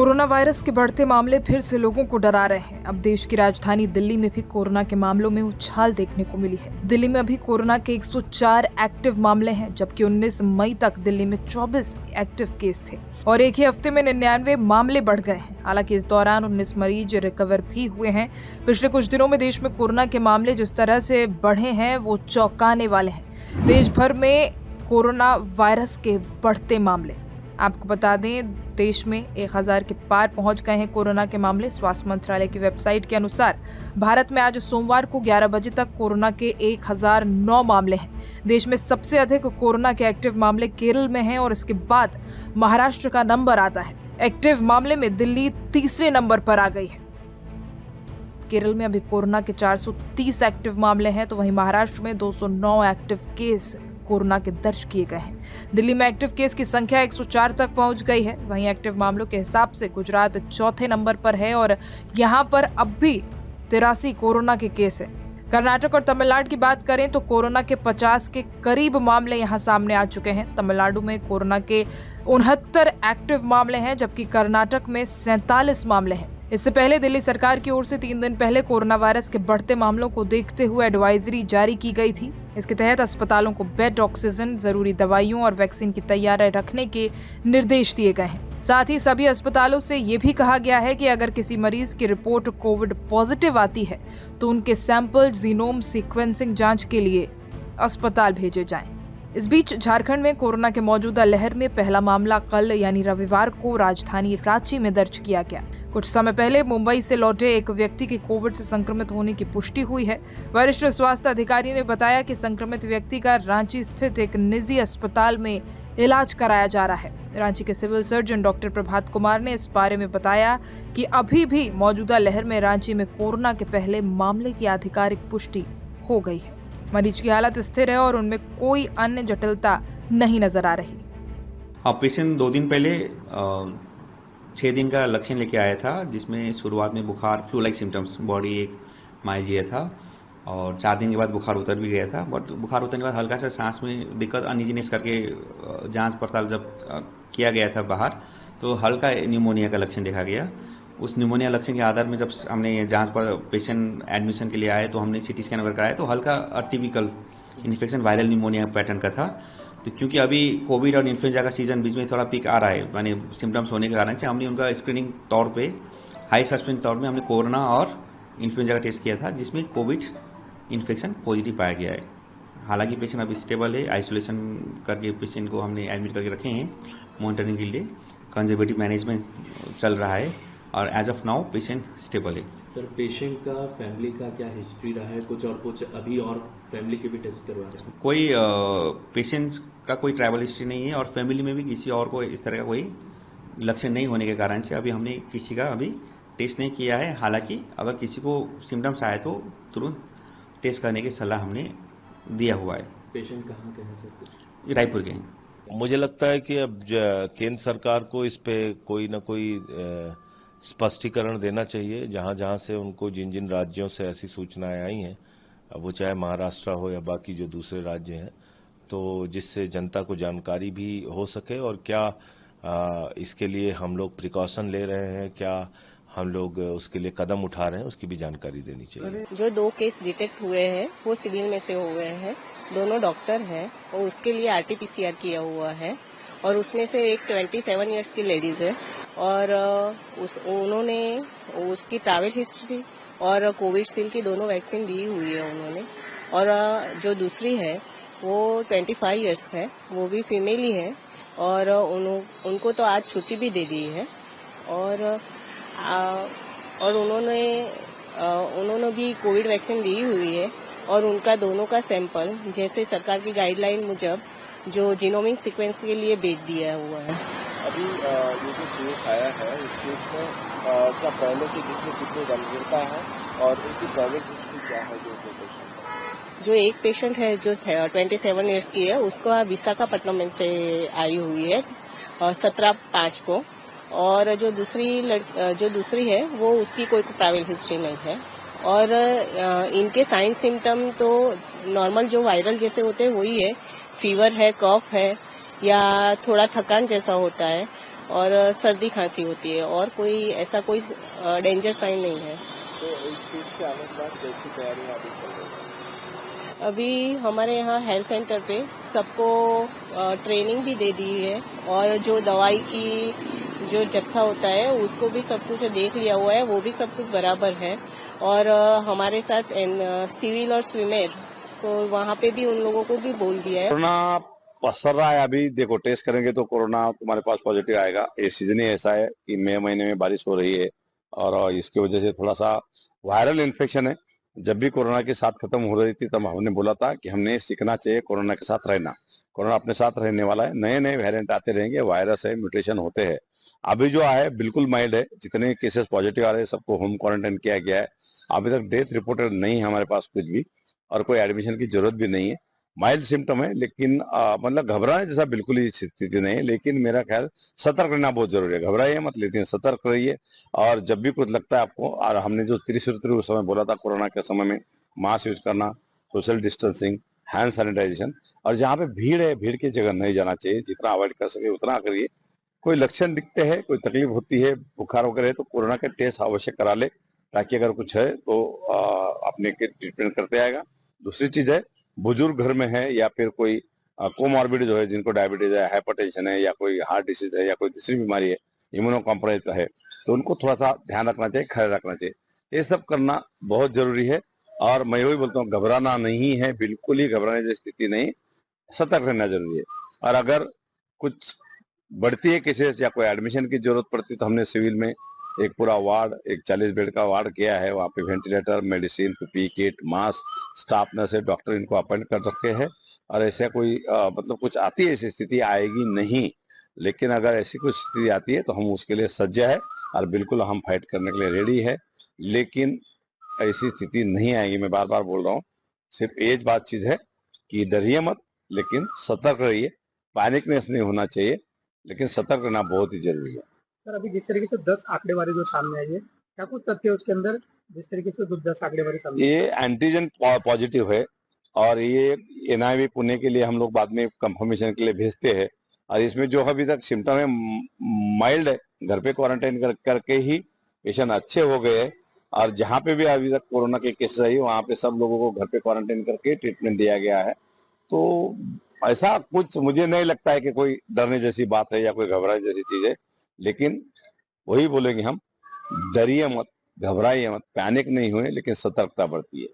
Corona virus के बढ़ते मामले फिर से लोगों को डरा रहे हैं। अब देश की राजधानी दिल्ली में भी कोरोना के मामलों में उछाल देखने को मिली है। दिल्ली में अभी कोरोना के 104 एक्टिव मामले हैं, जबकि 19 मई तक दिल्ली में 24 एक्टिव केस थे और एक ही हफ्ते में 99 मामले बढ़ गए हैं। हालांकि इस दौरान 19 मरीज रिकवर भी हुए हैं। पिछले कुछ दिनों में देश में कोरोना के मामले जिस तरह से बढ़े हैं वो चौंकाने वाले हैं। देश भर में कोरोना वायरस के बढ़ते मामले, आपको बता दें, देश में 1000 के पार पहुंच गए हैं कोरोना के मामले। स्वास्थ्य मंत्रालय की वेबसाइट के अनुसार भारत में आज सोमवार को 11 बजे तक कोरोना के 1009 मामले हैं। देश में सबसे अधिक कोरोना के एक्टिव मामले केरल में हैं और इसके बाद महाराष्ट्र का नंबर आता है। एक्टिव मामले में दिल्ली तीसरे नंबर पर आ गई है। केरल में अभी कोरोना के 430 एक्टिव मामले हैं, तो वहीं महाराष्ट्र में 209 एक्टिव केस कोरोना के दर्ज किए गए हैं। दिल्ली में एक्टिव केस की संख्या 104 तक पहुंच गई है। वहीं एक्टिव मामलों के हिसाब से गुजरात चौथे नंबर पर है और यहां पर अब भी 83 कोरोना के केस हैं। कर्नाटक और तमिलनाडु की बात करें तो कोरोना के 50 के करीब मामले यहां सामने आ चुके हैं। तमिलनाडु में कोरोना के 69 एक्टिव मामले हैं, जबकि कर्नाटक में 47 मामले हैं। इससे पहले दिल्ली सरकार की ओर से 3 दिन पहले कोरोना वायरस के बढ़ते मामलों को देखते हुए एडवाइजरी जारी की गई थी। इसके तहत अस्पतालों को बेड, ऑक्सीजन, जरूरी दवाइयों और वैक्सीन की तैयारी रखने के निर्देश दिए गए हैं। साथ ही सभी अस्पतालों से ये भी कहा गया है कि अगर किसी मरीज की रिपोर्ट कोविड पॉजिटिव आती है तो उनके सैंपल जीनोम सीक्वेंसिंग जांच के लिए अस्पताल भेजे जाएं। इस बीच झारखंड में कोरोना के मौजूदा लहर में पहला मामला कल यानी रविवार को राजधानी रांची में दर्ज किया गया। कुछ समय पहले मुंबई से लौटे एक व्यक्ति के कोविड से संक्रमित होने की पुष्टि हुई है। वरिष्ठ स्वास्थ्य अधिकारी ने बताया कि संक्रमित व्यक्ति का रांची स्थित एक निजी अस्पताल में इलाज कराया जा रहा है। रांची के civil surgeon doctor Prabhat Kumar ने इस बारे में बताया कि अभी भी मौजूदा लहर में रांची में कोरोना के पहले मामले की आधिकारिक पुष्टि हो गई है। मरीज की हालत स्थिर है और उनमें कोई अन्य जटिलता नहीं नजर आ रही। पेशेंट 2 दिन पहले 6 दिन का लक्षण लेके आया था, जिसमें शुरुआत में बुखार, फ्लू लाइक सिम्टम्स, बॉडी एक माइल्ड जिया था और 4 दिन के बाद बुखार उतर भी गया था। बट बुखार उतरने के बाद हल्का सा सांस में दिक्कत, अनइजीनेस करके जांच पड़ताल जब किया गया था बाहर, तो हल्का न्यूमोनिया का लक्षण देखा गया। उस न्यूमोनिया लक्षण के आधार में जब हमने जांच पर पेशेंट एडमिशन के लिए आए तो हमने सीटी स्कैन वगैरह कराया, तो हल्का atypical infection viral pneumonia pattern का था। तो क्योंकि अभी कोविड और इन्फ्लुएंजा का सीजन बीच में थोड़ा पीक आ रहा है, माने सिम्टम्स होने के कारण से हमने उनका स्क्रीनिंग तौर पे, हाई सस्पेंस तौर में हमने कोरोना और इन्फ्लुएंजा का टेस्ट किया था, जिसमें कोविड इन्फेक्शन पॉजिटिव पाया गया है। हालांकि पेशेंट अभी स्टेबल है। आइसोलेशन करके पेशेंट को हमने एडमिट करके रखे हैं मॉनिटरिंग के लिए। कंजर्वेटिव मैनेजमेंट चल रहा है और as of now patient stable है। सर, पेशेंट का फैमिली का क्या हिस्ट्री रहा है? कुछ अभी और फैमिली के भी टेस्ट करवा रहे हैं? कोई पेशेंट्स का कोई ट्रैवल हिस्ट्री नहीं है और फैमिली में भी किसी और को इस तरह का कोई लक्षण नहीं होने के कारण से अभी हमने किसी का अभी टेस्ट नहीं किया है। हालांकि अगर किसी को सिम्टम्स आए तो तुरंत टेस्ट करने की सलाह हमने दिया हुआ है। पेशेंट कहाँ के हैं सर? रायपुर के हैं। मुझे लगता है कि अब केंद्र सरकार को इस पे कोई न कोई स्पष्टीकरण देना चाहिए। जहां जहां से उनको, जिन जिन राज्यों से ऐसी सूचनाएं आई हैं, अब वो चाहे महाराष्ट्र हो या बाकी जो दूसरे राज्य हैं, तो जिससे जनता को जानकारी भी हो सके और क्या इसके लिए हम लोग प्रिकॉशन ले रहे हैं, क्या हम लोग उसके लिए कदम उठा रहे हैं, उसकी भी जानकारी देनी चाहिए। जो 2 केस डिटेक्ट हुए हैं वो सिविल में से हुए हैं, दोनों डॉक्टर हैं और उसके लिए RT-PCR किया हुआ है और उसमें से एक 27 इयर्स की लेडीज है और उन्होंने उसकी ट्रैवल हिस्ट्री और कोविशील्ड की दोनों वैक्सीन दी हुई है उन्होंने। और जो दूसरी है वो 25 इयर्स है, वो भी फीमेल ही है और उनको तो आज छुट्टी भी दे दी है और उन्होंने भी कोविड वैक्सीन दी हुई है और उनका दोनों का सैंपल जैसे सरकार की गाइडलाइन मुजब जो जीनोमिक सीक्वेंस के लिए भेज दिया हुआ है। अभी ये जो केस आया है, इस केस में क्या पहले के केस में कितनी गंभीरता है और उसकी ट्रैवल हिस्ट्री क्या है? जो एक पेशेंट है जो 27 इयर्स की है, उसका विशाखापट्टनम से आई हुई है 17/5 को, और जो दूसरी है वो उसकी कोई ट्रैवल हिस्ट्री नहीं है और इनके साइन सिम्टम तो नॉर्मल जो वायरल जैसे होते हैं वही है। फीवर है, कफ है या थोड़ा थकान जैसा होता है और सर्दी खांसी होती है और कोई ऐसा कोई डेंजर साइन नहीं है। तो इस चीज से आने के बाद कैसी तैयारियां अभी चल रही हैं? अभी हमारे यहाँ हेल्थ सेंटर पे सबको ट्रेनिंग भी दे दी है और जो दवाई की जो जत्था होता है उसको भी सब कुछ देख लिया हुआ है, वो भी सब कुछ बराबर है। और हमारे साथ सिविल और स्विमर तो वहाँ पे भी उन लोगों को भी बोल दिया है। कोरोना पसर रहा है। अभी देखो टेस्ट करेंगे तो कोरोना तुम्हारे पास पॉजिटिव आएगा। ये सीजन ही ऐसा है कि मई महीने में बारिश हो रही है और इसकी वजह से थोड़ा सा वायरल इन्फेक्शन है। जब भी कोरोना के साथ खत्म हो रही थी तब हमने बोला था कि हमने सीखना चाहिए कोरोना के साथ रहना। कोरोना अपने साथ रहने वाला है, नए नए वेरिएंट आते रहेंगे, वायरस है, म्यूटेशन होते हैं। अभी जो है बिल्कुल माइल्ड है, जितने केसेस पॉजिटिव आ रहे हैं सबको होम क्वारंटाइन किया गया है। अभी तक डेथ रिपोर्टेड नहीं है हमारे पास कुछ भी और कोई एडमिशन की जरूरत भी नहीं है। माइल्ड सिम्टम है लेकिन मतलब घबराने जैसा बिल्कुल ही स्थिति नहीं है, लेकिन मेरा ख्याल सतर्क रहना बहुत जरूरी है। घबराइए मत, लेकिन सतर्क रहिए। और जब भी कुछ लगता है आपको, और हमने जो त्रिसूत्री उस समय बोला था कोरोना के समय में, मास्क यूज करना, सोशल डिस्टेंसिंग, हैंड सैनिटाइजेशन, और जहाँ पे भीड़ है भीड़ की जगह नहीं जाना चाहिए। जितना अवॉइड कर सके उतना करिए। कोई लक्षण दिखते हैं, कोई तकलीफ होती है, बुखार वगैरह है तो कोरोना के टेस्ट अवश्य करा ले, ताकि अगर कुछ है तो अपने के ट्रीटमेंट करते आएगा। दूसरी चीज है, बुजुर्ग घर में है या फिर कोई कोमॉर्बिड जो है, जिनको डायबिटीज है, हाइपरटेंशन है या कोई हार्ट डिसीज है या कोई दूसरी बीमारी है, इम्यूनो कॉम्प्रोमाइज है, तो उनको थोड़ा सा ध्यान रखना चाहिए, ख्याल रखना चाहिए। ये सब करना बहुत जरूरी है। और मैं वही बोलता हूँ, घबराना नहीं है, बिल्कुल ही घबराने जैसी स्थिति नहीं, सतर्क रहना जरूरी है। और अगर कुछ बढ़ती है केसेस या कोई एडमिशन की जरूरत पड़ती है तो हमने सिविल में एक पूरा वार्ड, एक 40 बेड का वार्ड किया है। वहाँ पे ventilator, medicine, PPE kit, mask, staff nurse है, डॉक्टर इनको अपॉइंट कर रखे हैं। और ऐसा कोई मतलब कुछ आती है, ऐसी स्थिति आएगी नहीं, लेकिन अगर ऐसी कुछ स्थिति आती है तो हम उसके लिए सज्ज है और बिल्कुल हम फाइट करने के लिए रेडी है। लेकिन ऐसी स्थिति नहीं आएगी, मैं बार बार बोल रहा हूँ। सिर्फ एक बात चीज है कि डरिए मत, लेकिन सतर्क रहिए। पैनिकनेस नहीं होना चाहिए, लेकिन सतर्क रहना बहुत ही जरूरी है। सर, अभी जिस तरीके से 10 आंकड़ेवारी जो सामने आई है, क्या कुछ तथ्य है उसके अंदर? जिस तरीके से 10 आंकड़ेवारी सामने ये एंटीजन पॉजिटिव है और ये एनआईवी पुणे के लिए हम लोग बाद में कंफर्मेशन के लिए भेजते हैं। और इसमें जो अभी तक सिम्टम है माइल्ड है, घर पे क्वारंटाइन करके ही पेशेंट अच्छे हो गए हैं। और जहाँ पे भी अभी तक कोरोना के केसेस आई वहाँ पे सब लोगों को घर पे क्वारंटाइन करके ट्रीटमेंट दिया गया है। तो ऐसा कुछ मुझे नहीं लगता है कि कोई डरने जैसी बात है या कोई घबराने जैसी चीज है। लेकिन वही बोलेंगे हम, डरिए मत, घबराइए मत, पैनिक नहीं हुए, लेकिन सतर्कता बढ़ती है।